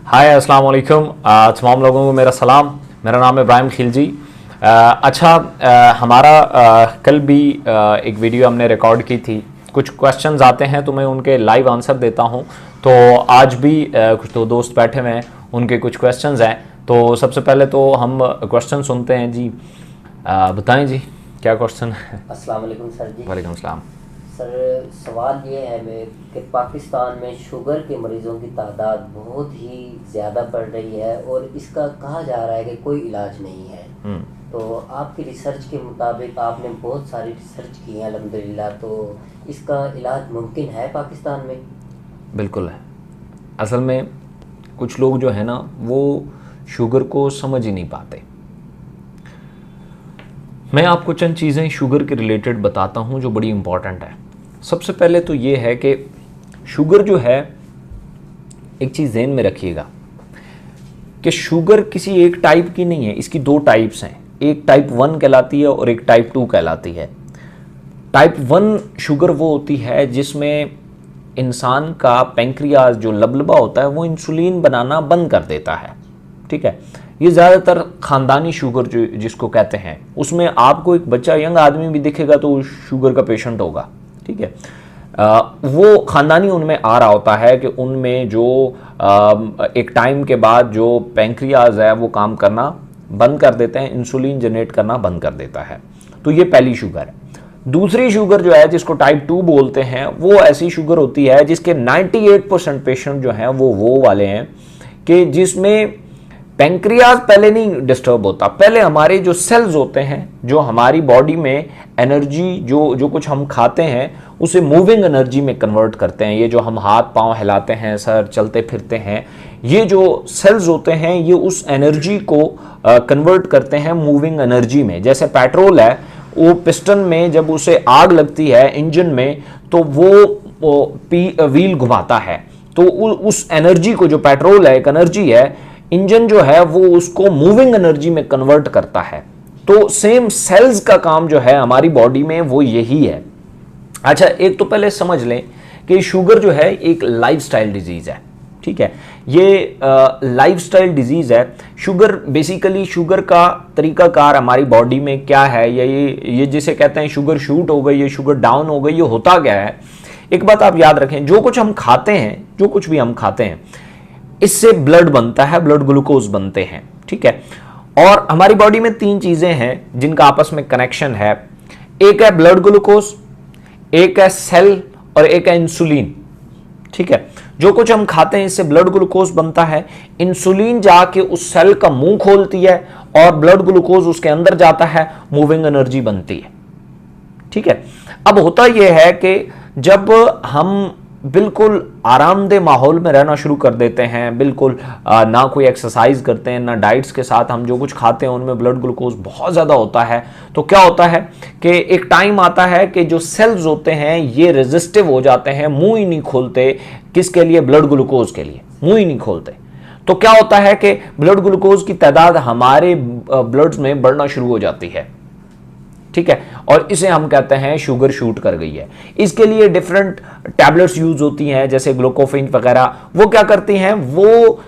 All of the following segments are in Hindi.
हाय अस्सलाम वालेकुम। तमाम लोगों को मेरा सलाम। मेरा नाम है इब्राहिम खिलजी। हमारा कल भी एक वीडियो हमने रिकॉर्ड की थी। कुछ क्वेश्चंस आते हैं तो मैं उनके लाइव आंसर देता हूं। तो आज भी कुछ तो दोस्त बैठे हुए हैं, उनके कुछ क्वेश्चंस हैं। तो सबसे पहले तो हम क्वेश्चन सुनते हैं जी। बताएं जी, क्या क्वेश्चन है? अस्सलाम वालेकुम सर जी। वालेकुम सलाम। सर, सवाल ये है कि पाकिस्तान में शुगर के मरीज़ों की तादाद बहुत ही ज़्यादा बढ़ रही है और इसका कहा जा रहा है कि कोई इलाज नहीं है। तो आपकी रिसर्च के मुताबिक आपने बहुत सारी रिसर्च की है अल्हम्दुलिल्लाह, तो इसका इलाज मुमकिन है पाकिस्तान में? बिल्कुल है। असल में कुछ लोग जो है ना, वो शुगर को समझ ही नहीं पाते। मैं आपको चंद चीज़ें शुगर के रिलेटेड बताता हूं जो बड़ी इंपॉर्टेंट है। सबसे पहले तो ये है कि शुगर जो है, एक चीज़ ज़हन में रखिएगा कि शुगर किसी एक टाइप की नहीं है, इसकी दो टाइप्स हैं। एक टाइप 1 कहलाती है और एक टाइप 2 कहलाती है। टाइप 1 शुगर वो होती है जिसमें इंसान का पैंक्रियाज जो लबलबा होता है वो इंसुलिन बनाना बंद कर देता है। ठीक है, ये ज़्यादातर ख़ानदानी शुगर जो जिसको कहते हैं, उसमें आपको एक बच्चा यंग आदमी भी दिखेगा तो शुगर का पेशेंट होगा। ठीक है, वो ख़ानदानी उनमें आ रहा होता है कि उनमें जो एक टाइम के बाद जो पैंक्रियाज है वो काम करना बंद कर देते हैं, इंसुलिन जनरेट करना बंद कर देता है। तो ये पहली शुगर है। दूसरी शुगर जो है जिसको टाइप 2 बोलते हैं, वो ऐसी शुगर होती है जिसके 98% पेशेंट जो हैं वो वाले हैं कि जिसमें पैंक्रियाज पहले नहीं डिस्टर्ब होता। पहले हमारे जो सेल्स होते हैं, जो हमारी बॉडी में एनर्जी जो कुछ हम खाते हैं उसे मूविंग एनर्जी में कन्वर्ट करते हैं। ये जो हम हाथ पांव हिलाते हैं, सर चलते फिरते हैं, ये जो सेल्स होते हैं ये उस एनर्जी को कन्वर्ट करते हैं मूविंग एनर्जी में। जैसे पेट्रोल है, वो पिस्टन में जब उसे आग लगती है इंजन में तो वो व्हील घुमाता है, तो उस एनर्जी को, जो पेट्रोल है एक एनर्जी है, इंजन जो है वो उसको मूविंग एनर्जी में कन्वर्ट करता है। तो सेम सेल्स का काम जो है हमारी बॉडी में वो यही है। अच्छा, एक तो पहले समझ लें कि शुगर जो है एक लाइफस्टाइल डिजीज है। ठीक है, ये लाइफस्टाइल डिजीज है। शुगर बेसिकली, शुगर का तरीकाकार हमारी बॉडी में क्या है, ये जिसे कहते हैं शुगर शूट हो गई, ये शुगर डाउन हो गई, ये होता क्या है? एक बात आप याद रखें, जो कुछ हम खाते हैं, जो कुछ भी हम खाते हैं, इससे ब्लड बनता है, ब्लड ग्लूकोज बनते हैं। ठीक है, और हमारी बॉडी में 3 चीजें हैं जिनका आपस में कनेक्शन है। एक है ब्लड ग्लूकोज, एक है सेल और एक है इंसुलिन। ठीक है, जो कुछ हम खाते हैं इससे ब्लड ग्लूकोज बनता है, इंसुलिन जाके उस सेल का मुंह खोलती है और ब्लड ग्लूकोज उसके अंदर जाता है, मूविंग एनर्जी बनती है। ठीक है, अब होता यह है कि जब हम बिल्कुल आरामदेह माहौल में रहना शुरू कर देते हैं, बिल्कुल ना कोई एक्सरसाइज करते हैं, ना डाइट्स के साथ हम जो कुछ खाते हैं उनमें ब्लड ग्लूकोज बहुत ज़्यादा होता है, तो क्या होता है कि एक टाइम आता है कि जो सेल्स होते हैं ये रेजिस्टिव हो जाते हैं, मुंह ही नहीं खोलते। किसके लिए? ब्लड ग्लूकोज के लिए मुंह ही नहीं खोलते। तो क्या होता है कि ब्लड ग्लूकोज की तादाद हमारे ब्लड्स में बढ़ना शुरू हो जाती है। ठीक है, और इसे हम कहते हैं शुगर शूट कर गई है। इसके लिए डिफरेंट टैबलेट्स यूज होती हैं, जैसे ग्लूकोफिन वगैरह। वो क्या करती हैं? वो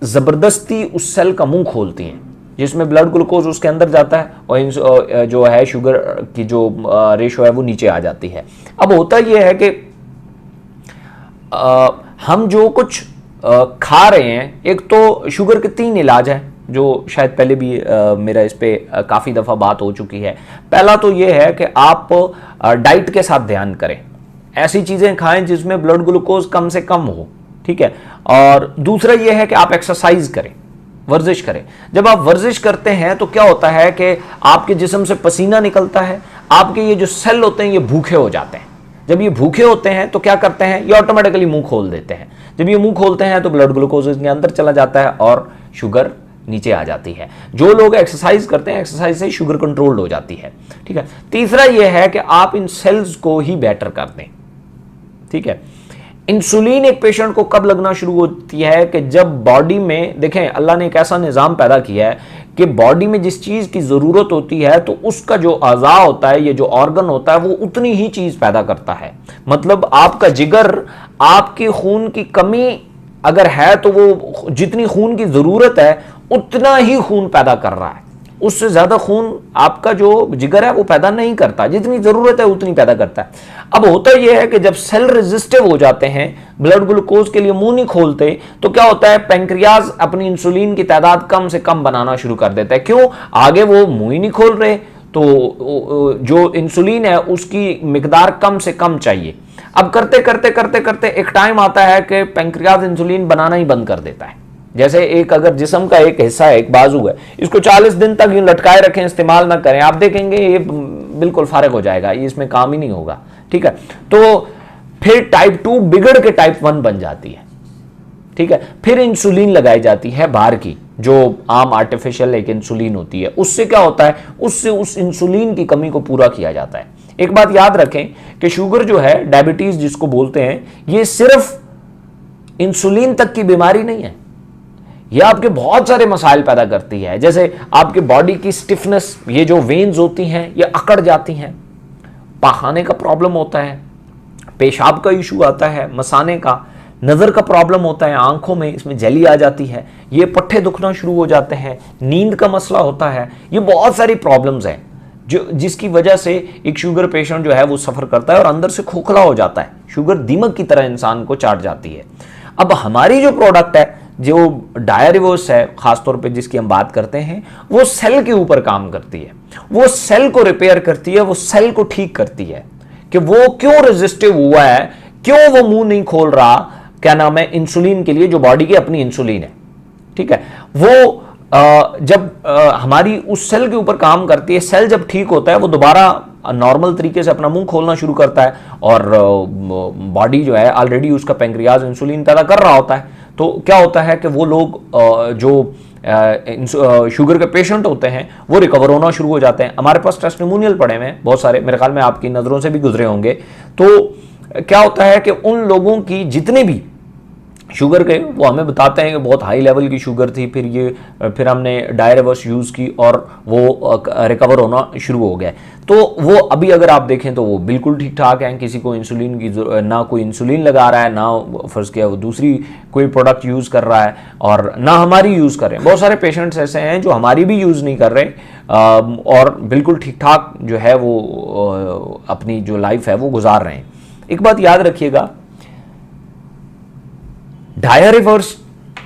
जबरदस्ती उस सेल का मुंह खोलती हैं जिसमें ब्लड ग्लूकोज उसके अंदर जाता है और जो है शुगर की जो रेशो है वो नीचे आ जाती है। अब होता यह है कि हम जो कुछ खा रहे हैं, एक तो शुगर के 3 इलाज हैं जो शायद पहले भी मेरा इस पे काफ़ी दफ़ा बात हो चुकी है। पहला तो ये है कि आप डाइट के साथ ध्यान करें, ऐसी चीज़ें खाएं जिसमें ब्लड ग्लूकोज कम से कम हो। ठीक है, और दूसरा ये है कि आप एक्सरसाइज करें, वर्जिश करें। जब आप वर्जिश करते हैं तो क्या होता है कि आपके जिस्म से पसीना निकलता है, आपके ये जो सेल होते हैं ये भूखे हो जाते हैं। जब ये भूखे होते हैं तो क्या करते हैं? ये ऑटोमेटिकली मुंह खोल देते हैं। जब ये मुंह खोलते हैं तो ब्लड ग्लूकोज इसके अंदर चला जाता है और शुगर नीचे आ जाती है। जो लोग एक्सरसाइज करते हैं, एक्सरसाइज से शुगर कंट्रोल्ड हो जाती है। ठीक है, तीसरा यह है कि आप इन सेल्स को ही बेटर कर दें। ठीक है, इंसुलिन एक पेशेंट को कब लगना शुरू होती है कि जब बॉडी में, देखें अल्लाह ने एक ऐसा निज़ाम पैदा किया है कि बॉडी में जिस चीज़ की ज़रूरत होती है तो उसका जो अज़ा होता है, ये जो ऑर्गन होता है, वो उतनी ही चीज़ पैदा करता है। मतलब आपका जिगर आपके खून की कमी अगर है तो वो जितनी खून की ज़रूरत है उतना ही खून पैदा कर रहा है, उससे ज़्यादा खून आपका जो जिगर है वो पैदा नहीं करता, जितनी ज़रूरत है उतनी पैदा करता है। अब होता यह है कि जब सेल रेजिस्टिव हो जाते हैं, ब्लड ग्लूकोज के लिए मुंह नहीं खोलते, तो क्या होता है, पेंक्रियाज अपनी इंसुलिन की तादाद कम से कम बनाना शुरू कर देता है। क्यों? आगे वो मुंह ही नहीं खोल रहे, तो जो इंसुलिन है उसकी मिकदार कम से कम चाहिए। अब करते करते करते करते एक टाइम आता है कि पेंक्रियाज इंसुलिन बनाना ही बंद कर देता है। जैसे एक अगर जिस्म का एक हिस्सा है, एक बाजू है, इसको 40 दिन तक यूं लटकाए रखें, इस्तेमाल ना करें, आप देखेंगे ये बिल्कुल फारिग हो जाएगा, ये इसमें काम ही नहीं होगा। ठीक है, तो फिर टाइप 2 बिगड़ के टाइप 1 बन जाती है। ठीक है, फिर इंसुलिन लगाई जाती है बाहर की, जो आम आर्टिफिशियल एक इंसुलिन होती है। उससे क्या होता है, उससे उस इंसुलिन की कमी को पूरा किया जाता है। एक बात याद रखें कि शुगर जो है, डायबिटीज जिसको बोलते हैं, ये सिर्फ इंसुलिन तक की बीमारी नहीं है, यह आपके बहुत सारे मसाइल पैदा करती है। जैसे आपके बॉडी की स्टिफनेस, ये जो वेन्स होती हैं ये अकड़ जाती हैं, पखाने का प्रॉब्लम होता है, पेशाब का इशू आता है, मसाने का, नज़र का प्रॉब्लम होता है, आंखों में इसमें जली आ जाती है, ये पट्टे दुखना शुरू हो जाते हैं, नींद का मसला होता है, ये बहुत सारी प्रॉब्लम्स हैं जो जिसकी वजह से एक शुगर पेशेंट जो है वो सफ़र करता है और अंदर से खोखला हो जाता है। शुगर दीमक की तरह इंसान को चाट जाती है। अब हमारी जो प्रोडक्ट है, जो डायरिवर्स है खासतौर पे जिसकी हम बात करते हैं, वो सेल के ऊपर काम करती है, वो सेल को रिपेयर करती है, वो सेल को ठीक करती है कि वो क्यों रेजिस्टिव हुआ है, क्यों वो मुंह नहीं खोल रहा, क्या नाम है, इंसुलिन के लिए, जो बॉडी की अपनी इंसुलिन है। ठीक है, वो जब हमारी उस सेल के ऊपर काम करती है, सेल जब ठीक होता है वो दोबारा नॉर्मल तरीके से अपना मुंह खोलना शुरू करता है और बॉडी जो है ऑलरेडी उसका पेंक्रियाज इंसुलिन पैदा कर रहा होता है। तो क्या होता है कि वो लोग जो शुगर के पेशेंट होते हैं वो रिकवर होना शुरू हो जाते हैं। हमारे पास टेस्टिमोनियल पड़े हुए हैं बहुत सारे, मेरे ख्याल में आपकी नज़रों से भी गुजरे होंगे। तो क्या होता है कि उन लोगों की जितने भी शुगर के, वो हमें बताते हैं कि बहुत हाई लेवल की शुगर थी, फिर हमने डायरिवर्स यूज़ की और वो रिकवर होना शुरू हो गया। तो वो अभी अगर आप देखें तो वो बिल्कुल ठीक ठाक हैं, किसी को इंसुलिन की ना कोई इंसुलिन लगा रहा है, ना फर्ज किया वो दूसरी कोई प्रोडक्ट यूज़ कर रहा है, और ना हमारी यूज़ कर रहे हैं। बहुत सारे पेशेंट्स ऐसे हैं जो हमारी भी यूज़ नहीं कर रहे और बिल्कुल ठीक ठाक जो है वो अपनी जो लाइफ है वो गुजार रहे हैं। एक बात याद रखिएगा, डायरिवर्स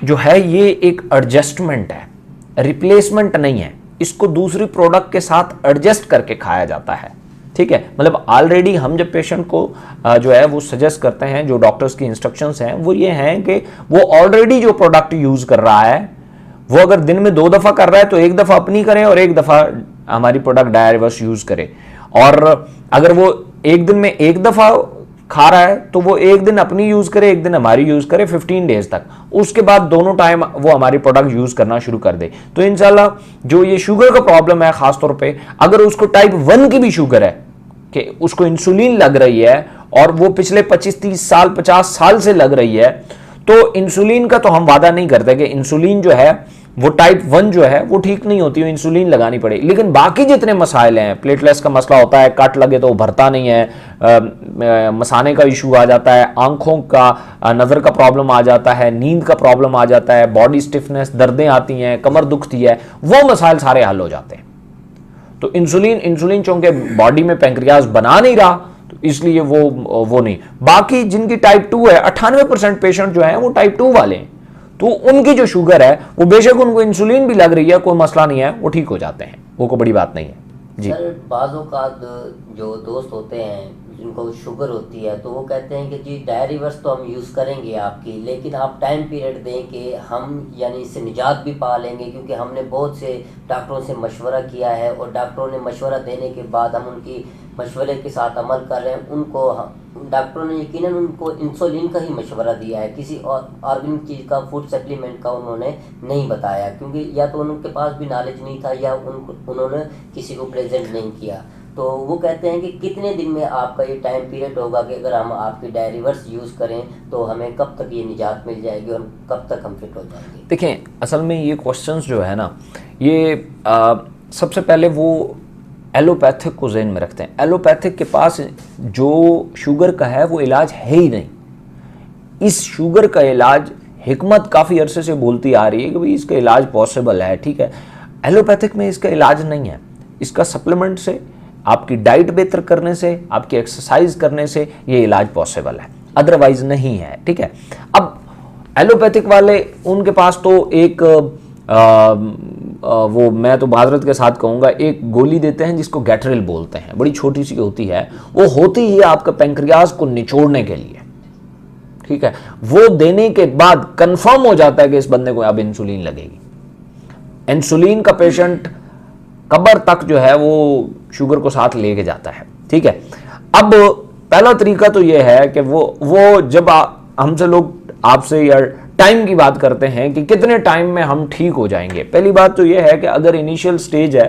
जो है ये एक एडजस्टमेंट है, रिप्लेसमेंट नहीं है। इसको दूसरी प्रोडक्ट के साथ एडजस्ट करके खाया जाता है। ठीक है, मतलब ऑलरेडी हम जब पेशेंट को जो है वो सजेस्ट करते हैं, जो डॉक्टर्स की इंस्ट्रक्शंस हैं वो ये हैं कि वो ऑलरेडी जो प्रोडक्ट यूज कर रहा है वो अगर दिन में 2 दफा कर रहा है तो 1 दफा अपनी करें और 1 दफा हमारी प्रोडक्ट डायरिवर्स यूज करे। और अगर वो एक दिन में 1 दफा खा रहा है तो वो 1 दिन अपनी यूज करे, 1 दिन हमारी यूज करे 15 डेज तक, उसके बाद दोनों टाइम वो हमारी प्रोडक्ट यूज करना शुरू कर दे। तो इंशाल्लाह जो ये शुगर का प्रॉब्लम है खासतौर पे, अगर उसको टाइप 1 की भी शुगर है कि उसको इंसुलिन लग रही है और वो पिछले 25-30 साल 50 साल से लग रही है, तो इंसुलिन का तो हम वादा नहीं करते कि इंसुलिन जो है वो टाइप 1 जो है वो ठीक नहीं होती, वो इंसुलिन लगानी पड़ेगी। लेकिन बाकी जितने मसाइल हैं, प्लेटलेट्स का मसला होता है, कट लगे तो भरता नहीं है, मसाने का इशू आ जाता है, आंखों का नज़र का प्रॉब्लम आ जाता है, नींद का प्रॉब्लम आ जाता है, बॉडी स्टिफनेस, दर्दें आती हैं, कमर दुखती है, वो मसाइल सारे हल हो जाते हैं। तो इंसुलिन चूंकि बॉडी में पेंक्रियाज बना नहीं रहा तो इसलिए वो नहीं। बाकी जिनकी टाइप 2 है, 98% पेशेंट जो है वो टाइप 2 वाले हैं, तो उनकी जो शुगर है वो बेशक उनको इंसुलिन भी लग रही है, कोई मसला नहीं है, वो ठीक हो जाते हैं, वो कोई बड़ी बात नहीं है जी। सर बाज़ों का जो दोस्त होते हैं जिनको शुगर होती है तो वो कहते हैं कि जी डायरिवर्स तो हम यूज़ करेंगे आपकी, लेकिन आप टाइम पीरियड दें कि हम यानी इससे निजात भी पा लेंगे, क्योंकि हमने बहुत से डॉक्टरों से मशवरा किया है और डॉक्टरों ने मशवरा देने के बाद हम उनकी मशवरे के साथ अमल कर रहे हैं। उनको डॉक्टरों ने यकीनन उनको इंसुलिन का ही मशवरा दिया है, किसी और ऑर्गेनिक चीज़ का, फूड सप्लीमेंट का उन्होंने नहीं बताया, क्योंकि या तो उनके पास भी नॉलेज नहीं था या उन्होंने किसी को प्रेजेंट नहीं किया। तो वो कहते हैं कि कितने दिन में आपका ये टाइम पीरियड होगा कि अगर हम आपकी डायरिवर्स यूज़ करें तो हमें कब तक ये निजात मिल जाएगी और कब तक हम फिट हो जाएंगे? देखें, असल में ये क्वेश्चंस जो है ना, ये सबसे पहले वो एलोपैथिक को जहन में रखते हैं। एलोपैथिक के पास जो शुगर का है वो इलाज है ही नहीं, इस शुगर का इलाज हिकमत काफ़ी अरसे से बोलती आ रही है कि भाई इसका इलाज पॉसिबल है, ठीक है। एलोपैथिक में इसका इलाज नहीं है, इसका सप्लीमेंट से, आपकी डाइट बेहतर करने से, आपकी एक्सरसाइज करने से ये इलाज पॉसिबल है, अदरवाइज नहीं है, ठीक है। अब एलोपैथिक वाले, उनके पास तो एक वो मैं तो माजरत के साथ कहूँगा, एक गोली देते हैं जिसको गैट्रिल बोलते हैं, बड़ी छोटी सी होती है, वो होती ही आपका पेंक्रियाज को निचोड़ने के लिए, ठीक है। वो देने के बाद कंफर्म हो जाता है कि इस बंदे को अब इंसुलिन लगेगी। इंसुलिन का पेशेंट कब्र तक जो है वो शुगर को साथ लेके जाता है, ठीक है। अब पहला तरीका तो ये है कि वो जब हमसे लोग आपसे या टाइम की बात करते हैं कि कितने टाइम में हम ठीक हो जाएंगे, पहली बात तो ये है कि अगर इनिशियल स्टेज है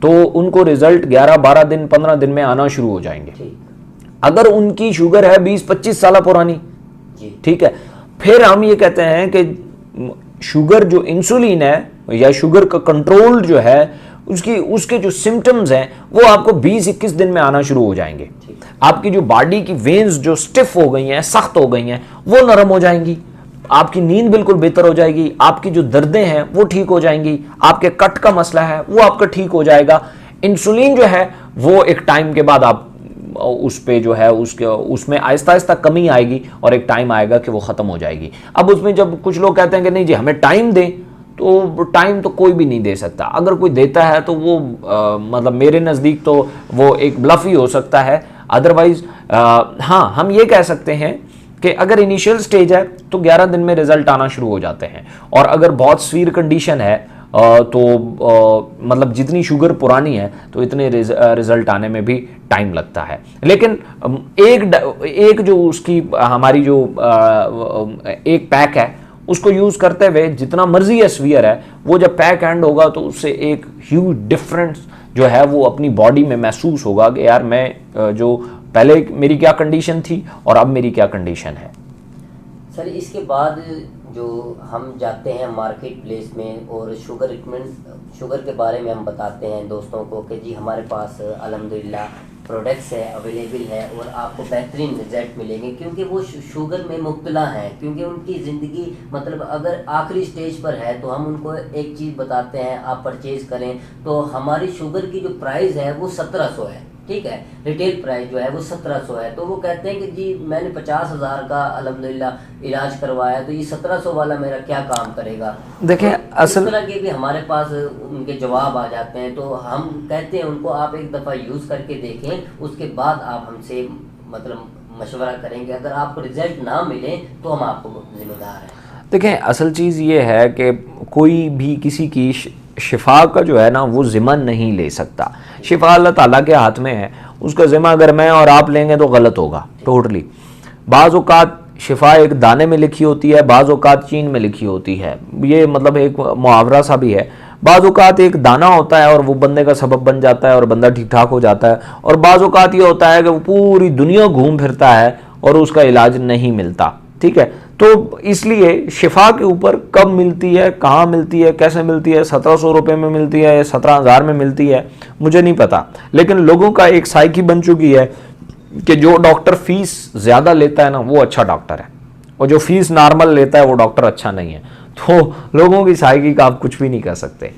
तो उनको रिजल्ट 11-12 दिन 15 दिन में आना शुरू हो जाएंगे। अगर उनकी शुगर है 20-25 साल पुरानी, ठीक है, फिर हम ये कहते हैं कि शुगर जो इंसुलिन है या शुगर का कंट्रोल जो है उसके जो सिम्टम्स हैं वो आपको 20-21 दिन में आना शुरू हो जाएंगे। आपकी जो बॉडी की वेन्स जो स्टिफ हो गई हैं, सख्त हो गई हैं, वो नरम हो जाएंगी, आपकी नींद बिल्कुल बेहतर हो जाएगी, आपकी जो दर्दें हैं वो ठीक हो जाएंगी, आपके कट का मसला है वो आपका ठीक हो जाएगा। इंसुलिन जो है वो एक टाइम के बाद आप उस पे जो है उसमें आहिस्ता आहिस्ता कमी आएगी और एक टाइम आएगा कि वो ख़त्म हो जाएगी। अब उसमें जब कुछ लोग कहते हैं कि नहीं जी हमें टाइम दें, तो टाइम तो कोई भी नहीं दे सकता। अगर कोई देता है तो वो मतलब मेरे नज़दीक तो वो एक ब्लफ ही हो सकता है। अदरवाइज हाँ, हम ये कह सकते हैं कि अगर इनिशियल स्टेज है तो 11 दिन में रिजल्ट आना शुरू हो जाते हैं, और अगर बहुत सीवियर कंडीशन है तो मतलब जितनी शुगर पुरानी है तो इतने रिजल्ट आने में भी टाइम लगता है। लेकिन एक जो उसकी हमारी जो एक पैक है उसको यूज़ करते हुए जितना मर्जी है सीवियर है, वो जब पैक एंड होगा तो उससे एक ह्यूज डिफरेंस जो है वो अपनी बॉडी में महसूस होगा कि यार मैं जो पहले मेरी क्या कंडीशन थी और अब मेरी क्या कंडीशन है। सर इसके बाद जो हम जाते हैं मार्केट प्लेस में और शुगर के बारे में हम बताते हैं दोस्तों को कि जी हमारे पास अल्हम्दुलिल्लाह प्रोडक्ट्स है, अवेलेबल है और आपको बेहतरीन रिजल्ट मिलेंगे, क्योंकि वो शुगर में मुब्तला हैं, क्योंकि उनकी ज़िंदगी मतलब अगर आखिरी स्टेज पर है तो हम उनको एक चीज़ बताते हैं आप परचेज़ करें, तो हमारी शुगर की जो प्राइस है वो 1700 है, ठीक है, रिटेल प्राइस जो है वो 1700 है। तो वो कहते हैं कि जी मैंने 50,000 का अल्हम्दुलिल्लाह इलाज करवाया तो ये 1700 वाला मेरा क्या काम करेगा। देखिए तो इस तरह के भी हमारे पास उनके जवाब आ जाते हैं, तो हम कहते हैं उनको आप एक दफ़ा यूज़ करके देखें, उसके बाद आप हमसे मतलब मशवरा करेंगे। अगर आपको रिजल्ट ना मिले तो हम आपको जिम्मेदार हैं। देखें असल चीज़ ये है कि कोई भी किसी की शिफा का जो है ना वो ज़िम्मा नहीं ले सकता। शिफा अल्लाह ताला के हाथ में है, उसका ज़िम्मा अगर मैं और आप लेंगे तो गलत होगा टोटली। बाज़ औक़ात शिफा एक दाने में लिखी होती है, बाज़ औक़ात चीन में लिखी होती है, ये मतलब एक मुहावरा सा भी है। बाज़ औक़ात एक दाना होता है और वो बंदे का सबब बन जाता है और बंदा ठीक ठाक हो जाता है, और बाज़ औक़ात ये होता है कि वो पूरी दुनिया घूम फिरता है और उसका इलाज नहीं मिलता, ठीक है। तो इसलिए शिफा के ऊपर कब मिलती है, कहाँ मिलती है, कैसे मिलती है, 1700 रुपये में मिलती है या 17,000 में मिलती है, मुझे नहीं पता। लेकिन लोगों का एक साइकी बन चुकी है कि जो डॉक्टर फीस ज़्यादा लेता है ना वो अच्छा डॉक्टर है, और जो फीस नॉर्मल लेता है वो डॉक्टर अच्छा नहीं है। तो लोगों की साइकी का आप कुछ भी नहीं कर सकते।